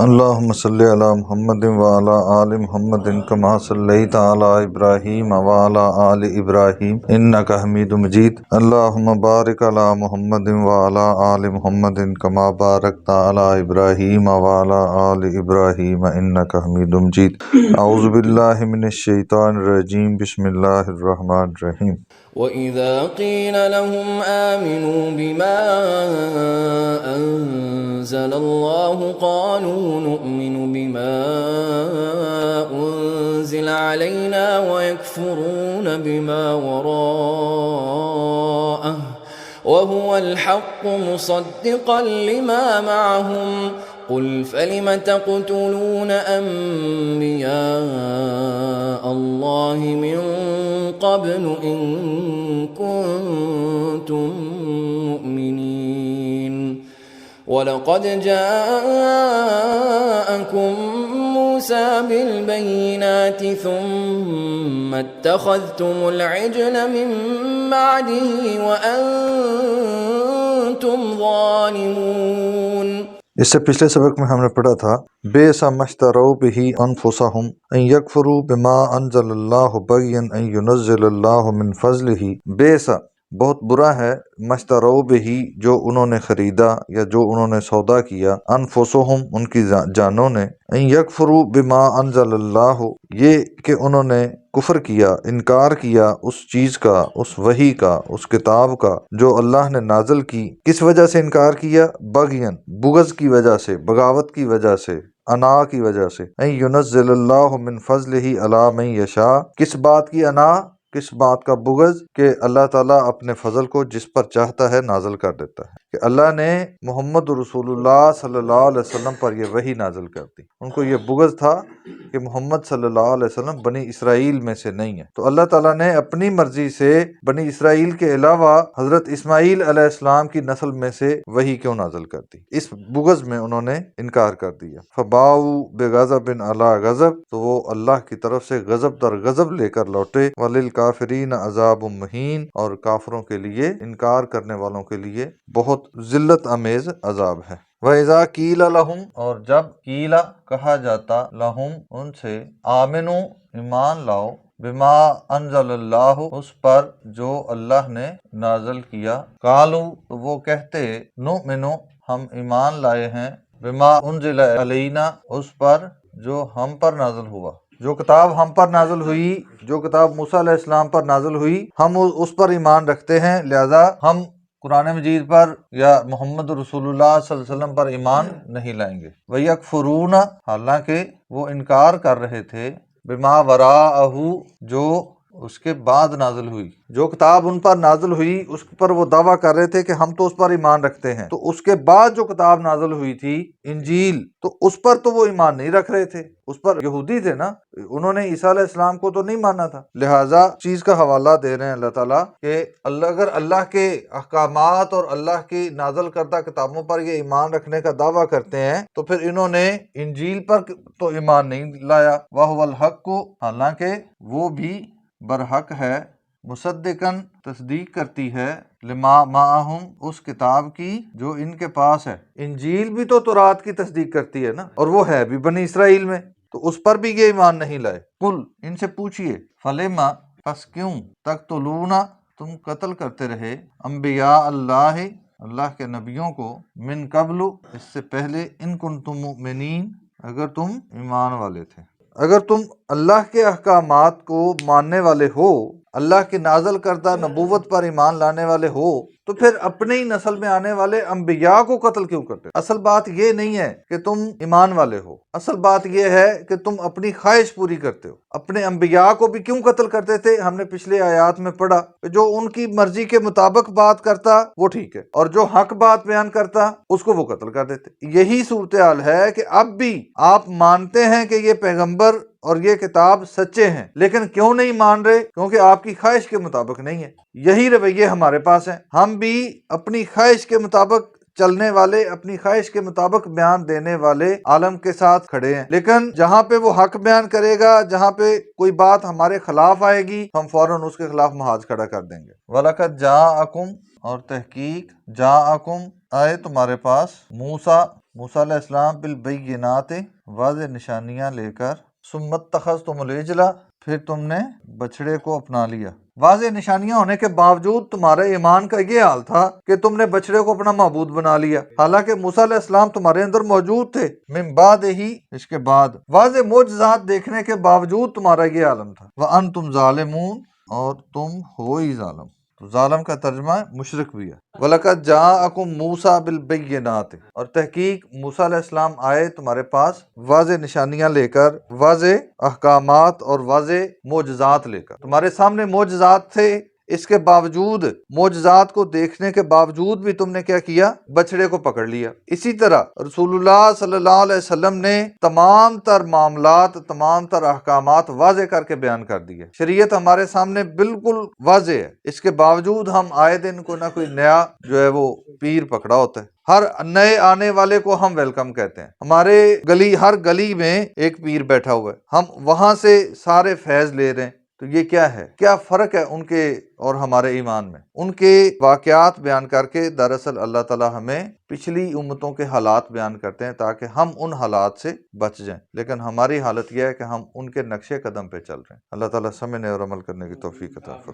اللهم صل على محمد وعلى آل محمد كما صليت على إبراهيم وعلى آل إبراهيم إنك حميد مجيد. اللهم بارك على محمد وعلى آل محمد كما باركت على إبراهيم وعلى آل إبراهيم إنك حميد مجيد. أعوذ بالله من الشيطان الرجيم. بسم الله الرحمن الرحيم. وَإِذَا قِيلَ لَهُمْ آمِنُوا بِمَا أَنزَلَ اللَّهُ قَالُوا نُؤْمِنُ بِمَا أُنزِلَ عَلَيْنَا وَيَكْفُرُونَ بِمَا وَرَاءَهُ وَهُوَ الْحَقُّ مُصَدِّقًا لِمَا مَعَهُمْ قُلْ فَلِمَ تَقْتُلُونَ أَنبِيَاءَ اللَّهِ مِن قَبْلُ إِن كُنتُم مُّؤْمِنِينَ وَلَقَدْ جَاءَكُم مُّوسَىٰ بِالْبَيِّنَاتِ ثُمَّ اتَّخَذْتُمُ الْعِجْلَ مِن بَعْدِهِ وَأَنتُمْ ظَالِمُونَ۔ اس سے پچھلے سبق میں ہم نے پڑھا تھا بئس ما اشتروا بہ انفسہم ان یکفروا بما انزل اللہ بغیا ان ینزل اللہ من فضلہ۔ بئس بہت برا ہے، ما اشتروا بہ جو انہوں نے خریدا یا جو انہوں نے سودا کیا، انفسہم ان کی جانوں نے، ان یکفروا بما انزل اللہ یہ کہ انہوں نے کفر کیا، انکار کیا اس چیز کا، اس وحی کا، اس کتاب کا جو اللہ نے نازل کی۔ کس وجہ سے انکار کیا؟ بغین بغض کی وجہ سے، بغاوت کی وجہ سے، انا کی وجہ سے۔ ان ینزل اللہ من فضلہ علی من یشاء، کس بات کی انا، کس بات کا بغض؟ کہ اللہ تعالیٰ اپنے فضل کو جس پر چاہتا ہے نازل کر دیتا ہے، کہ اللہ نے محمد رسول اللہ صلی اللہ علیہ وسلم پر یہ وحی نازل کر دی۔ ان کو یہ بغض تھا کہ محمد صلی اللہ علیہ وسلم بنی اسرائیل میں سے نہیں ہے، تو اللہ تعالیٰ نے اپنی مرضی سے بنی اسرائیل کے علاوہ حضرت اسماعیل علیہ السلام کی نسل میں سے وحی کیوں نازل کر دی؟ اس بغض میں انہوں نے انکار کر دیا۔ فباؤ بغضب علی غضب، تو وہ اللہ کی طرف سے غضب در غضب لے کر لوٹے۔ وللکافرین عذاب مہین، اور کافروں کے لیے، انکار کرنے والوں کے لیے بہت ذلت امیز عذاب ہے۔ وَإِذَا قِيلَ لَهُمْ، اور جب قیل کہا جاتا، لہم ان سے، آمنوا ایمان لاؤ، بما انزل اللہ اس پر جو اللہ نے نازل کیا، قالوا تو وہ کہتے، نؤمنو ہم ایمان لائے ہیں، بما انزل علینا اس پر جو ہم پر نازل ہوا، جو کتاب ہم پر نازل ہوئی، جو کتاب موسیٰ علیہ السلام پر نازل ہوئی ہم اس پر ایمان رکھتے ہیں، لہذا ہم قرآن مجید پر یا محمد رسول اللہ صلی اللہ علیہ وسلم پر ایمان نہیں لائیں گے۔ وَيَكْفُرُونَ حالانکہ وہ انکار کر رہے تھے، بما وراءہ جو اس کے بعد نازل ہوئی، جو کتاب ان پر نازل ہوئی اس پر وہ دعویٰ کر رہے تھے کہ ہم تو اس پر ایمان رکھتے ہیں، تو اس کے بعد جو کتاب نازل ہوئی تھی انجیل، تو اس پر تو وہ ایمان نہیں رکھ رہے تھے، اس پر یہودی تھے نا، انہوں نے عیسیٰ علیہ السلام کو تو نہیں مانا تھا، لہٰذا چیز کا حوالہ دے رہے ہیں اللہ تعالیٰ کہ اگر اللہ کے احکامات اور اللہ کی نازل کردہ کتابوں پر یہ ایمان رکھنے کا دعویٰ کرتے ہیں تو پھر انہوں نے انجیل پر تو ایمان نہیں لایا۔ وَهُوَ الْحَقُّ حالانکہ وہ بھی برحق ہے، مصدقاً تصدیق کرتی ہے، لما معہم اس کتاب کی جو ان کے پاس ہے۔ انجیل بھی تو تورات کی تصدیق کرتی ہے نا، اور وہ ہے بھی بنی اسرائیل میں، تو اس پر بھی یہ ایمان نہیں لائے۔ قل ان سے پوچھئے، فلما پس کیوں، تقتلون تم قتل کرتے رہے، انبیاء اللہ کے نبیوں کو، من قبل اس سے پہلے، ان کنتم مؤمنین اگر تم ایمان والے تھے، اگر تم اللہ کے احکامات کو ماننے والے ہو، اللہ کی نازل کردہ نبوت پر ایمان لانے والے ہو، تو پھر اپنے ہی نسل میں آنے والے انبیاء کو قتل کیوں کرتے؟ اصل بات یہ نہیں ہے کہ تم ایمان والے ہو، اصل بات یہ ہے کہ تم اپنی خواہش پوری کرتے ہو۔ اپنے انبیاء کو بھی کیوں قتل کرتے تھے؟ ہم نے پچھلے آیات میں پڑھا کہ جو ان کی مرضی کے مطابق بات کرتا وہ ٹھیک ہے، اور جو حق بات بیان کرتا اس کو وہ قتل کر دیتے۔ یہی صورتحال ہے کہ اب بھی آپ مانتے ہیں کہ یہ پیغمبر اور یہ کتاب سچے ہیں، لیکن کیوں نہیں مان رہے؟ کیونکہ آپ کی خواہش کے مطابق نہیں ہے۔ یہی رویے ہمارے پاس ہیں، ہم بھی اپنی خواہش کے مطابق چلنے والے، اپنی خواہش کے مطابق بیان دینے والے عالم کے ساتھ کھڑے ہیں، لیکن جہاں پہ وہ حق بیان کرے گا، جہاں پہ کوئی بات ہمارے خلاف آئے گی، ہم فوراً اس کے خلاف محاذ کھڑا کر دیں گے۔ وَلَقَدْ جَاءَكُمْ اور تحقیق، جَاءَكُمْ آئے تمہارے پاس، موسیٰ موسیٰ علیہ السلام بالبینات واضح نشانیاں لے کر، ثم اتخذتم العجل پھر تم نے بچڑے کو اپنا لیا۔ واضح نشانیاں ہونے کے باوجود تمہارے ایمان کا یہ حال تھا کہ تم نے بچڑے کو اپنا معبود بنا لیا، حالانکہ موسیٰ علیہ السلام تمہارے اندر موجود تھے۔ من بعد ہی، اس کے بعد واضح معجزات دیکھنے کے باوجود تمہارا یہ عالم تھا۔ وَأَنْتُمْ ظَالِمُونَ اور تم ہو ہی ظالم۔ تو ظالم کا ترجمہ مشرک بھی ہے۔ وَلَقَدْ جَاءَكُم مُوسَىٰ بِالْبَيِّنَاتِ اور تحقیق موسیٰ علیہ السلام آئے تمہارے پاس واضح نشانیاں لے کر، واضح احکامات اور واضح معجزات لے کر۔ تمہارے سامنے معجزات تھے، اس کے باوجود، معجزات کو دیکھنے کے باوجود بھی تم نے کیا کیا؟ بچڑے کو پکڑ لیا۔ اسی طرح رسول اللہ صلی اللہ علیہ وسلم نے تمام تر معاملات، تمام تر احکامات واضح کر کے بیان کر دیے۔ شریعت ہمارے سامنے بالکل واضح ہے، اس کے باوجود ہم آئے دن کوئی نہ کوئی نیا جو ہے وہ پیر پکڑا ہوتا ہے۔ ہر نئے آنے والے کو ہم ویلکم کہتے ہیں۔ ہمارے ہر گلی میں ایک پیر بیٹھا ہوا ہے، ہم وہاں سے سارے فیض لے رہے ہیں۔ تو یہ کیا ہے؟ کیا فرق ہے ان کے اور ہمارے ایمان میں؟ ان کے واقعات بیان کر کے دراصل اللہ تعالی ہمیں پچھلی امتوں کے حالات بیان کرتے ہیں تاکہ ہم ان حالات سے بچ جائیں، لیکن ہماری حالت یہ ہے کہ ہم ان کے نقشے قدم پہ چل رہے ہیں۔ اللہ تعالیٰ سمجھنے اور عمل کرنے کی توفیق عطا فرمائے۔